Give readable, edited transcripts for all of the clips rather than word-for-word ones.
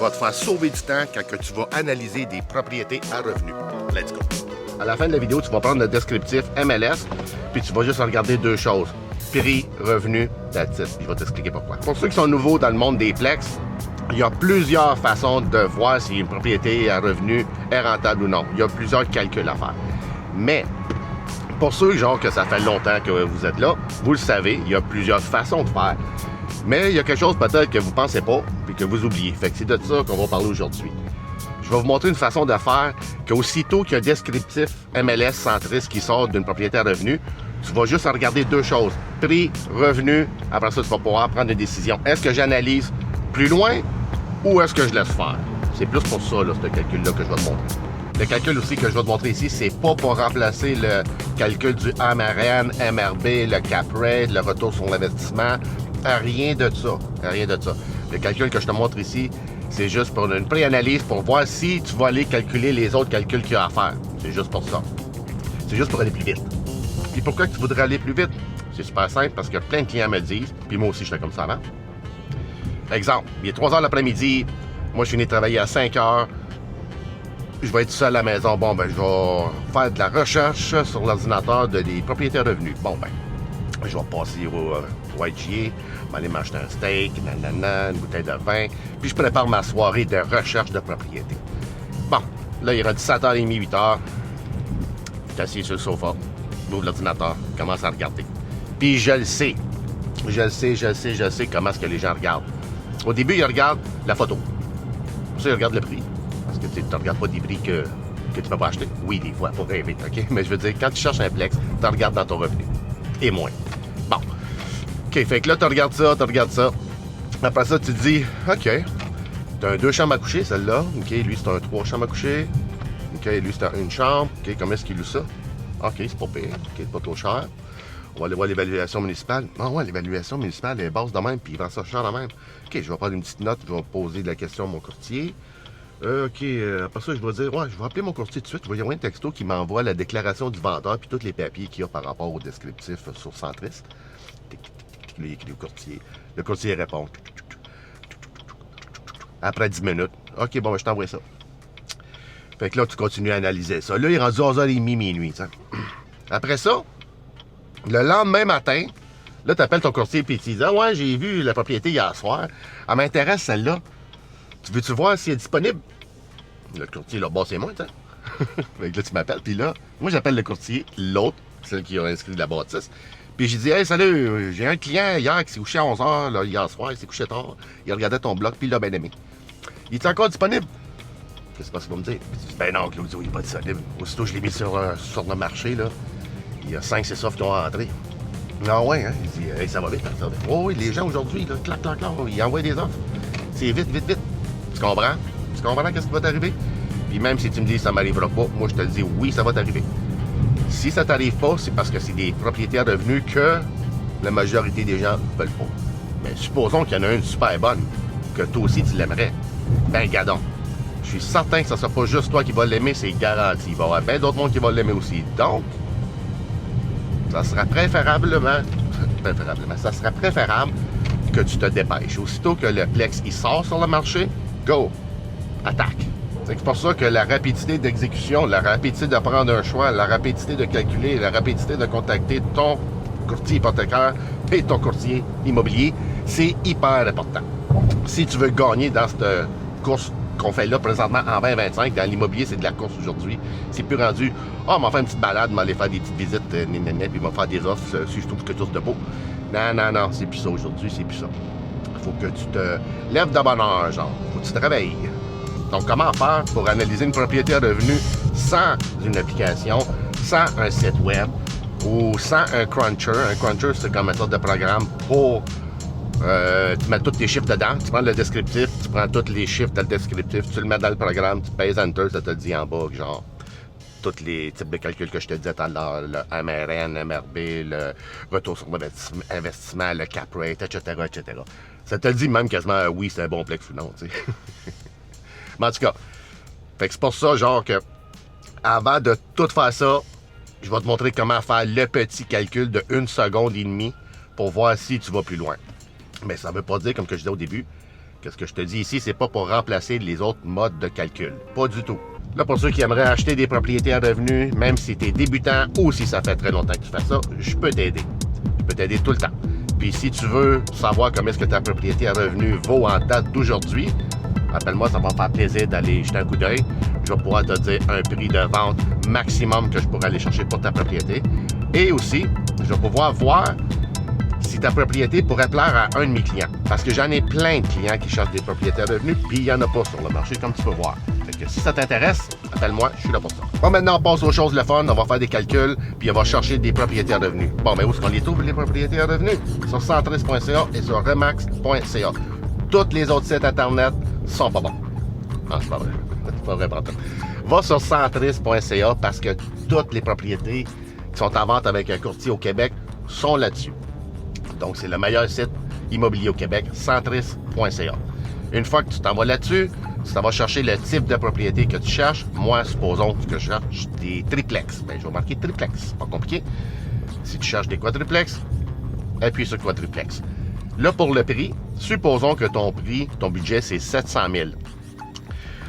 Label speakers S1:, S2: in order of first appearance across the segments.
S1: va te faire sauver du temps quand que tu vas analyser des propriétés à revenus. Let's go! À la fin de la vidéo, tu vas prendre le descriptif MLS, puis tu vas juste regarder deux choses. Prix, revenu, that's it. Je vais t'expliquer pourquoi. Pour ceux qui sont nouveaux dans le monde des plex, il y a plusieurs façons de voir si une propriété à revenu est rentable ou non. Il y a plusieurs calculs à faire. Mais, pour ceux genre que ça fait longtemps que vous êtes là, vous le savez, il y a plusieurs façons de faire. Mais il y a quelque chose peut-être que vous ne pensez pas et que vous oubliez. Fait que c'est de ça qu'on va parler aujourd'hui. Je vais vous montrer une façon de faire qu'aussitôt qu'il y a un descriptif MLS centriste qui sort d'une propriété à revenu, tu vas juste regarder deux choses. Prix, revenu, après ça, tu vas pouvoir prendre une décision. Est-ce que j'analyse plus loin ou est-ce que je laisse faire? C'est plus pour ça, là, ce calcul-là que je vais te montrer. Le calcul aussi que je vais te montrer ici, c'est pas pour remplacer le calcul du MRN, MRB, le cap rate, le retour sur l'investissement. Rien de ça. Rien de ça. Le calcul que je te montre ici, c'est juste pour une pré-analyse pour voir si tu vas aller calculer les autres calculs qu'il y a à faire. C'est juste pour ça. C'est juste pour aller plus vite. Puis pourquoi tu voudrais aller plus vite? C'est super simple parce que plein de clients me le disent, puis moi aussi j'étais comme ça avant. Exemple, il est 3 h l'après-midi, moi je finis de travailler à 5 h, je vais être seul à la maison. Bon, ben, je vais faire de la recherche sur l'ordinateur des propriétés revenus. Bon, ben, je vais passer au IGA, aller m'acheter un steak, nanana, une bouteille de vin, puis je prépare ma soirée de recherche de propriété. Bon, là, il est rendu 7h30, 8h. Je suis assis sur le sofa, j'ouvre l'ordinateur, je commence à regarder. Puis je le sais. Je sais comment est-ce que les gens regardent. Au début, ils regardent la photo. Ça, ils regardent le prix. Parce que tu ne regardes pas des prix que tu ne peux pas acheter. Oui, des fois, pour rêver, OK? Mais je veux dire, quand tu cherches un plex, tu regardes dans ton revenu. Et moins. Bon. OK, fait que là, tu regardes ça. Après ça, tu te dis, OK, tu as un 2 chambres à coucher, celle-là. OK, lui, c'est un 3 chambres à coucher. OK, lui, c'est une chambre. OK, comment est-ce qu'il loue ça? OK, c'est pas pire. OK, c'est pas trop cher. On va aller voir l'évaluation municipale. Ah ouais, l'évaluation municipale est basse de même, puis il vend ça cher de même. OK, je vais prendre une petite note, je vais poser la question à mon courtier. OK, après ça, je vais dire, ouais, je vais appeler mon courtier tout de suite. Il va y avoir un texto qui m'envoie la déclaration du vendeur, puis tous les papiers qu'il y a par rapport au descriptif sur Centris. Il écrit au courtier. Le courtier répond. Après 10 minutes. OK, bon, je t'envoie ça. Fait que là, tu continues à analyser ça. Là, il est rendu 11h30, minuit. T'sais. Après ça, le lendemain matin, là, tu appelles ton courtier et tu dis, ah ouais, j'ai vu la propriété hier soir. Elle m'intéresse, celle-là. Tu veux-tu voir si elle est disponible? Le courtier, là, bah, c'est moi, tu sais. Fait que là, tu m'appelles, puis là, moi, j'appelle le courtier, l'autre, celle qui a inscrit de la bâtisse. Puis j'ai dit, hey, salut, j'ai un client hier qui s'est couché à 11h, là, hier soir, il s'est couché tard. Il regardait ton bloc, puis il l'a bien aimé. Il est encore disponible? Qu'est-ce que tu vas me dire? Je dis, ben non, Claudio, il n'est pas disponible. Aussitôt, je l'ai mis sur le marché, là. Il y a 5-6 offres qui ont entré. Ah ouais, hein? Il dit, hey, ça va vite, ça va vite. Oh oui, les gens aujourd'hui, là, clac, ils envoient des offres. C'est vite. Tu comprends? Tu comprends qu'est-ce qui va t'arriver? Puis même si tu me dis ça m'arrivera pas, moi je te le dis oui, ça va t'arriver. Si ça t'arrive pas, c'est parce que c'est des propriétés à revenus que la majorité des gens ne veulent pas. Mais supposons qu'il y en a une super bonne, que toi aussi tu l'aimerais. Ben gadon. Je suis certain que ça ne sera pas juste toi qui vas l'aimer, c'est garanti. Il va y avoir bien d'autres monde qui vont l'aimer aussi. Donc, ça sera préférable que tu te dépêches. Aussitôt que le plex il sort sur le marché, go! Attaque! C'est pour ça que la rapidité d'exécution, la rapidité de prendre un choix, la rapidité de calculer, la rapidité de contacter ton courtier hypothécaire et ton courtier immobilier, c'est hyper important. Si tu veux gagner dans cette course qu'on fait là présentement en 2025, dans l'immobilier, c'est de la course aujourd'hui. C'est plus rendu, on va faire une petite balade, m'aller faire des petites visites, puis m'en faire des offres si je trouve quelque chose de beau. Non, c'est plus ça aujourd'hui, c'est plus ça. Il faut que tu te lèves de bonne heure, genre. Faut que tu te réveilles. Donc, comment faire pour analyser une propriété à revenus sans une application, sans un site web ou sans un cruncher? Un cruncher, c'est comme une sorte de programme pour tu mets tous tes chiffres dedans, tu prends le descriptif, tu prends tous les chiffres dans le descriptif, tu le mets dans le programme, tu pèses Enter, ça te dit en bas, genre, tous les types de calculs que je te disais tout à l'heure, le MRN, MRB, le retour sur investissement, le cap rate, etc. Ça te le dit même quasiment, oui, c'est un bon plex ou non, tu sais. Mais en tout cas, fait que c'est pour ça, genre, que avant de tout faire ça, je vais te montrer comment faire le petit calcul de 1 seconde et demie pour voir si tu vas plus loin. Mais ça ne veut pas dire, comme que je disais au début, Qu'est-ce que je te dis ici, c'est pas pour remplacer les autres modes de calcul. Pas du tout. Là, pour ceux qui aimeraient acheter des propriétés à revenus, même si tu es débutant ou si ça fait très longtemps que tu fais ça, je peux t'aider. Je peux t'aider tout le temps. Puis si tu veux savoir comment est-ce que ta propriété à revenus vaut en date d'aujourd'hui, appelle-moi, ça va me faire plaisir d'aller jeter un coup d'œil. Je vais pouvoir te dire un prix de vente maximum que je pourrais aller chercher pour ta propriété. Et aussi, je vais pouvoir voir si ta propriété pourrait plaire à un de mes clients. Parce que j'en ai plein de clients qui cherchent des propriétés à revenus, puis il n'y en a pas sur le marché, comme tu peux voir. Fait que si ça t'intéresse, appelle-moi, je suis là pour ça. Bon, maintenant, on passe aux choses le fun. On va faire des calculs, puis on va chercher des propriétés à revenus. Bon, mais où est-ce qu'on les trouve, les propriétés à revenus? Sur centris.ca et sur remax.ca. Tous les autres sites Internet sont pas bons. Non, c'est pas vrai. C'est pas vrai, pardon. Va sur centris.ca parce que toutes les propriétés qui sont en vente avec un courtier au Québec sont là-dessus. Donc, c'est le meilleur site immobilier au Québec, centris.ca. Une fois que tu t'en vas là-dessus, tu t'en vas chercher le type de propriété que tu cherches. Moi, supposons que je cherche des triplex. Bien, je vais marquer triplex. Pas compliqué. Si tu cherches des quadruplex, appuie sur quadruplex. Là, pour le prix, supposons que ton budget, c'est 700 000.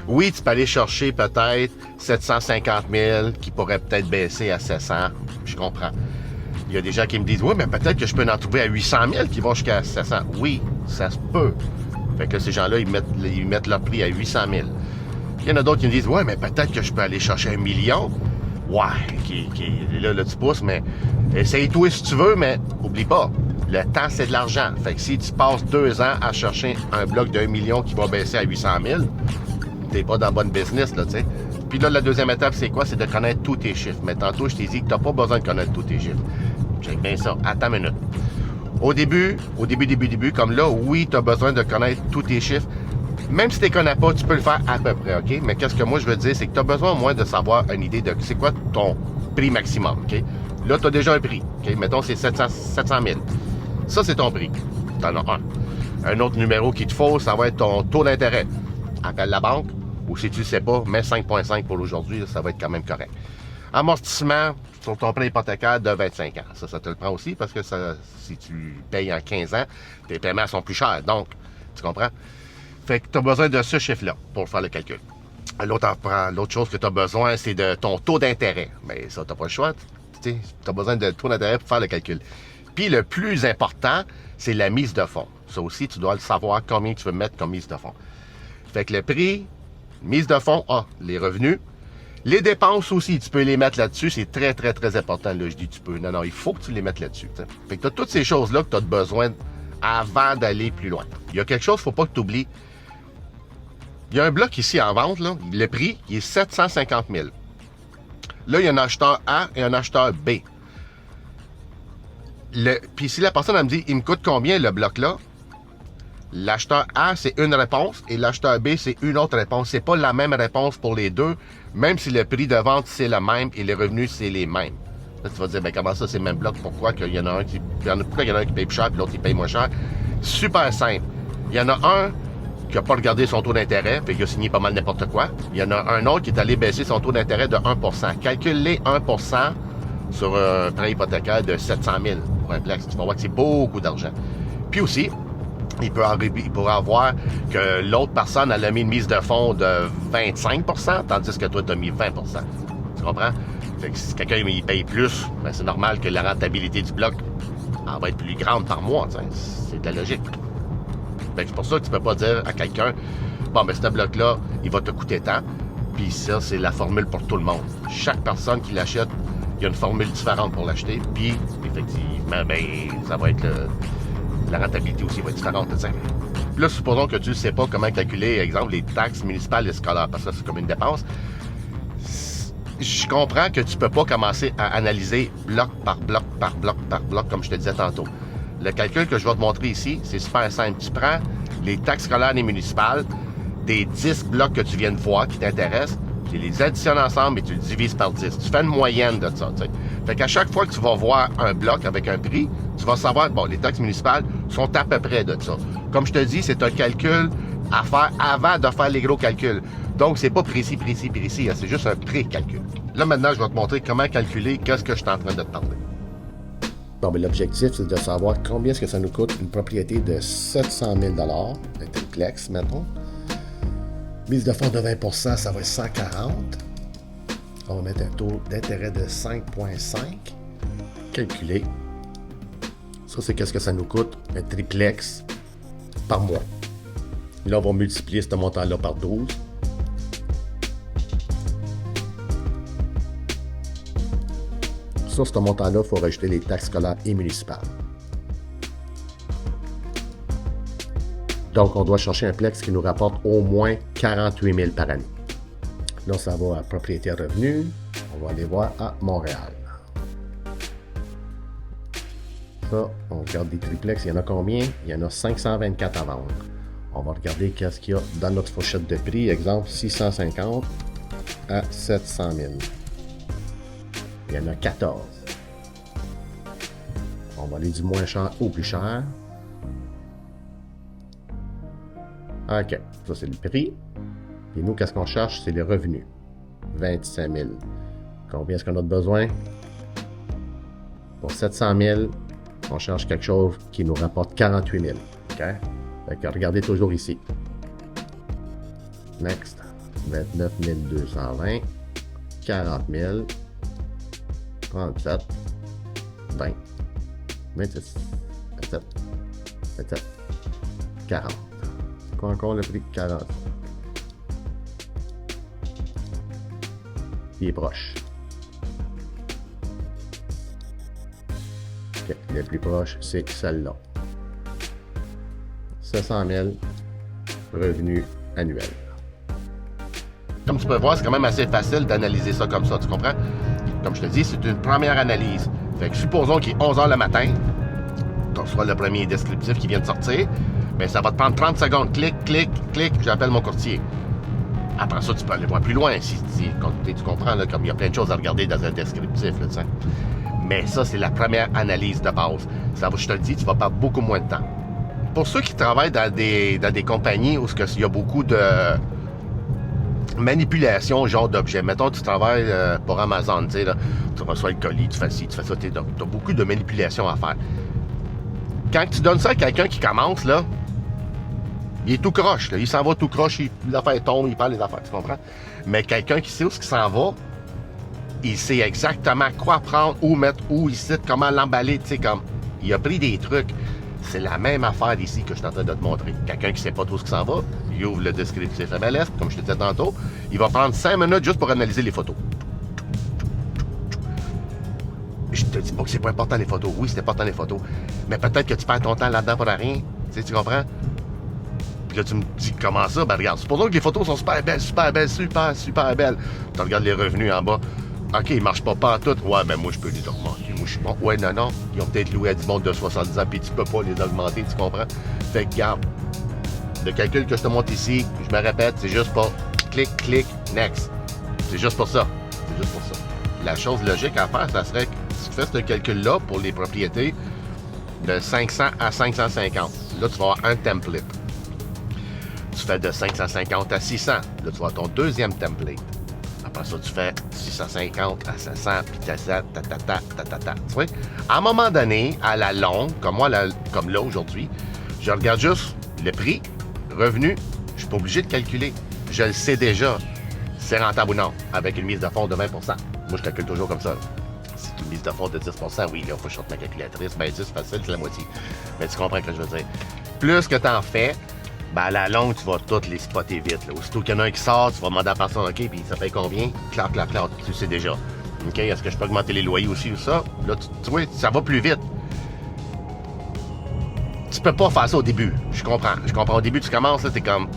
S1: Oui, tu peux aller chercher peut-être 750 000 qui pourrait peut-être baisser à 700. Je comprends. Il y a des gens qui me disent « Oui, mais peut-être que je peux en trouver à 800 000 qui vont jusqu'à 700. » Oui, ça se peut. Fait que ces gens-là, ils mettent leur prix à 800 000. Il y en a d'autres qui me disent « Ouais, mais peut-être que je peux aller chercher 1 million. » Ouais, là, tu pousses, mais essaye-toi si tu veux, mais oublie pas, le temps, c'est de l'argent. Fait que si tu passes 2 ans à chercher un bloc d'1 million qui va baisser à 800 000, t'es pas dans le bon business, là, tu sais. Puis là, la deuxième étape, c'est quoi? C'est de connaître tous tes chiffres. Mais tantôt, je t'ai dit que t'as pas besoin de connaître tous tes chiffres. Check bien ça. Attends une minute. Au début, comme là, oui, tu as besoin de connaître tous tes chiffres. Même si tu ne les connais pas, tu peux le faire à peu près, OK? Mais qu'est-ce que moi, je veux dire, c'est que tu as besoin au moins de savoir une idée de c'est quoi ton prix maximum, OK? Là, tu as déjà un prix, OK? Mettons, c'est 700 000. Ça, c'est ton prix. Tu en as un. Un autre numéro qu'il te faut, ça va être ton taux d'intérêt. Appelle la banque, ou si tu ne sais pas, mets 5,5 pour aujourd'hui, ça va être quand même correct. Amortissement sur ton prêt hypothécaire de 25 ans. Ça te le prend aussi parce que si tu payes en 15 ans, tes paiements sont plus chers. Donc, tu comprends? Fait que tu as besoin de ce chiffre-là pour faire le calcul. L'autre chose que tu as besoin, c'est de ton taux d'intérêt. Mais ça, tu n'as pas le choix. Tu as besoin de taux d'intérêt pour faire le calcul. Puis le plus important, c'est la mise de fonds. Ça aussi, tu dois le savoir combien tu veux mettre comme mise de fonds. Fait que le prix, mise de fonds, les revenus. Les dépenses aussi, tu peux les mettre là-dessus. C'est très, très, très important. Là, je dis tu peux. Non, il faut que tu les mettes là-dessus. T'sais. Fait que tu as toutes ces choses-là que tu as besoin avant d'aller plus loin. Il y a quelque chose qu'il ne faut pas que tu oublies. Il y a un bloc ici en vente. Là. Le prix, il est 750 000. Là, il y a un acheteur A et un acheteur B. Puis si la personne elle me dit, il me coûte combien le bloc-là? L'acheteur A, c'est une réponse et l'acheteur B, c'est une autre réponse. C'est pas la même réponse pour les deux, même si le prix de vente, c'est le même et les revenus, c'est les mêmes. Là, tu vas dire, ben comment ça, c'est le même bloc? Pourquoi qu'il y en a un qui paye plus cher et l'autre qui paye moins cher? Super simple. Il y en a un qui n'a pas regardé son taux d'intérêt, puis qui a signé pas mal n'importe quoi. Il y en a un autre qui est allé baisser son taux d'intérêt de 1%. Calcule-les 1% sur un prêt hypothécaire de 700 000 pour un plex. Tu vas voir que c'est beaucoup d'argent. Puis aussi, il pourrait avoir que l'autre personne elle a mis une mise de fonds de 25%, tandis que toi, tu as mis 20%. Tu comprends? Fait que si quelqu'un il paye plus, ben c'est normal que la rentabilité du bloc elle va être plus grande par mois. C'est de la logique. Fait que c'est pour ça que tu peux pas dire à quelqu'un, bon, ben ce bloc-là, il va te coûter tant. Puis ça, c'est la formule pour tout le monde. Chaque personne qui l'achète, il y a une formule différente pour l'acheter. Puis, effectivement, ben, ça va être la rentabilité aussi va être différente. Puis là, supposons que tu ne sais pas comment calculer, exemple, les taxes municipales et scolaires, parce que ça, c'est comme une dépense. Je comprends que tu ne peux pas commencer à analyser bloc par bloc, par bloc, par bloc, comme je te disais tantôt. Le calcul que je vais te montrer ici, c'est super simple. Tu prends les taxes scolaires et municipales des 10 blocs que tu viens de voir qui t'intéressent, tu les additionnes ensemble et tu le divises par 10. Tu fais une moyenne de ça. T'sais. Fait qu'à chaque fois que tu vas voir un bloc avec un prix, tu vas savoir, bon, les taxes municipales sont à peu près de ça. Comme je te dis, c'est un calcul à faire avant de faire les gros calculs. Donc, c'est pas précis. Hein, c'est juste un pré-calcul. Là, maintenant, je vais te montrer comment calculer qu'est-ce que je suis en train de te parler. Bon, ben, l'objectif, c'est de savoir combien est-ce que ça nous coûte une propriété de 700 000 $, un triplex, mettons. Mise de fonds de 20 %, ça va être 140. On va mettre un taux d'intérêt de 5,5. Calculer. Ça, c'est qu'est-ce que ça nous coûte, un triplex, par mois. Là, on va multiplier ce montant-là par 12. Sur ce montant-là, il faut rajouter les taxes scolaires et municipales. Donc, on doit chercher un plex qui nous rapporte au moins 48 000 par année. Là, ça va à propriété à revenus. On va aller voir à Montréal. Ça, on regarde des triplex. Il y en a combien? Il y en a 524 à vendre. On va regarder qu'est-ce qu'il y a dans notre fourchette de prix. Exemple, 650 à 700 000. Il y en a 14. On va aller du moins cher au plus cher. OK, ça c'est le prix. Et nous, qu'est-ce qu'on cherche? C'est les revenus. 25 000. Combien est-ce qu'on a de besoin? Pour 700 000, on cherche quelque chose qui nous rapporte 48 000. OK? Fait que regardez toujours ici. Next. 29 220. 40 000. 37. 20. 26. 27. 27. 40. Quoi encore le prix? 40. Il est proche. Okay. Le plus proche, c'est celle-là. 700 000 revenus annuels. Comme tu peux voir, c'est quand même assez facile d'analyser ça comme ça, tu comprends? Comme je te dis, c'est une première analyse. Fait que supposons qu'il est 11 h le matin, tu reçois le premier descriptif qui vient de sortir, mais ça va te prendre 30 secondes. Clic, clic, clic, j'appelle mon courtier. Après ça, tu peux aller voir plus loin si tu comprends, là, comme il y a plein de choses à regarder dans un descriptif. Là, t'sais. Mais ça, c'est la première analyse de base. Ça va, je te le dis, tu vas perdre beaucoup moins de temps. Pour ceux qui travaillent dans des compagnies où il y a beaucoup de manipulation, genre d'objets. Mettons, tu travailles pour Amazon, tu sais, là, tu reçois le colis, tu fais ci, tu fais ça, tu as beaucoup de manipulation à faire. Quand tu donnes ça à quelqu'un qui commence, là, il est tout croche, là. Il s'en va tout croche, l'affaire tombe, il parle les affaires, tu comprends? Mais quelqu'un qui sait où ce qui s'en va, il sait exactement quoi prendre, où mettre, où ici, comment l'emballer, tu sais, comme, il a pris des trucs. C'est la même affaire ici que je suis en train de te montrer. Quelqu'un qui sait pas tout ce qui s'en va, il ouvre le descriptif MLS, comme je te disais tantôt, il va prendre 5 minutes juste pour analyser les photos. Je te dis pas que c'est pas important les photos. Oui, c'est important les photos. Mais peut-être que tu perds ton temps là-dedans pour rien. Tu sais, tu comprends? Puis là, tu me dis comment ça? Ben regarde, supposons que les photos sont super belles, super belles. Tu regardes les revenus en bas. OK, ils marchent pas en tout. Ouais, mais moi, je peux les augmenter. Moi, je suis bon. Ouais, non. Ils ont peut-être loué à du monde de 70 ans, puis tu peux pas les augmenter, tu comprends? Fait que, regarde, le calcul que je te montre ici, je me répète, c'est juste pas clic, clic, next. C'est juste pour ça. C'est juste pour ça. La chose logique à faire, ça serait que si tu fais ce calcul-là pour les propriétés de 500 à 550, là, tu vas avoir un template. Tu fais de 550 à 600, là, tu vas avoir ton deuxième template. Après ça, tu fais 650 à 700, puis tu vois? À un moment donné, à la longue, comme moi, comme là aujourd'hui, je regarde juste le prix, revenu, je suis pas obligé de calculer. Je le sais déjà. C'est rentable ou non, avec une mise de fonds de 20 %. Moi, je calcule toujours comme ça. Si tu une mise de fonds de 10 %, oui, là, il faut que je sorte ma calculatrice. Ben, 10, c'est facile, c'est la moitié. Mais tu comprends ce que je veux dire. Plus que tu en fais, ben à la longue, tu vas toutes les spotter vite. Là. Aussitôt qu'il y en a un qui sort, tu vas demander à la personne, OK, puis ça fait combien? Clac, tu sais déjà. OK, est-ce que je peux augmenter les loyers aussi ou ça? Là, tu vois, ça va plus vite. Tu peux pas faire ça au début. Je comprends. Au début, tu commences, là, t'es comme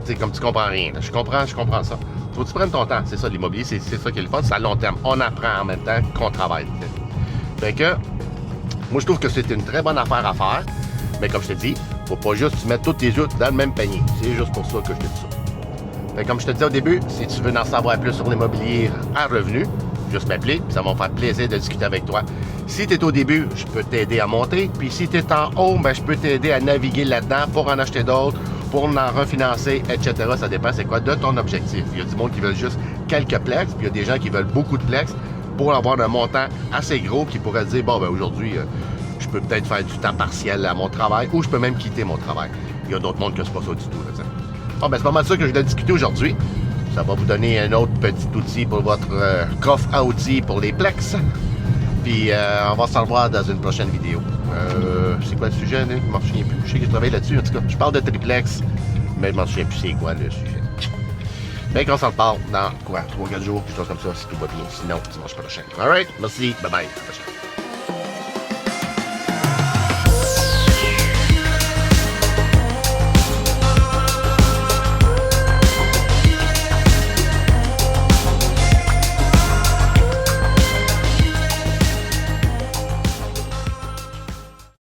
S1: tu comprends rien. Là. Je comprends ça. Faut que tu prennes ton temps. C'est ça, l'immobilier, c'est ça qui est le fun. C'est à long terme. On apprend en même temps qu'on travaille. Fait que, moi, je trouve que c'est une très bonne affaire à faire. Mais comme je te dis, faut pas juste mettre tous tes œufs dans le même panier. C'est juste pour ça que je te dis ça. Fait que comme je te disais au début, si tu veux en savoir plus sur l'immobilier à revenus, juste m'appeler, puis ça va me faire plaisir de discuter avec toi. Si tu es au début, je peux t'aider à monter. Puis si tu es en haut, ben, je peux t'aider à naviguer là-dedans pour en acheter d'autres, pour en refinancer, etc. Ça dépend c'est quoi de ton objectif. Il y a du monde qui veut juste quelques plex, puis il y a des gens qui veulent beaucoup de plex. pour avoir un montant assez gros qui pourrait dire, bon, ben aujourd'hui, je peux peut-être faire du temps partiel à mon travail ou je peux même quitter mon travail. Il y a d'autres mondes que c'est pas ça du tout. Là, bon, ben c'est pas mal ça que je voulais discuter aujourd'hui. Ça va vous donner un autre petit outil pour votre coffre à outils pour les Plex. Puis on va se revoir dans une prochaine vidéo. C'est quoi le sujet, là? Je m'en souviens plus. Je sais que je travaille là-dessus, en tout cas. Je parle de triplex, mais je m'en souviens plus c'est quoi le sujet. Mais qu'on s'en reparle dans quoi? 3-4 jours, quelque chose comme ça, si tout va bien. Sinon, dimanche prochain. Alright, merci, bye bye, à la prochaine.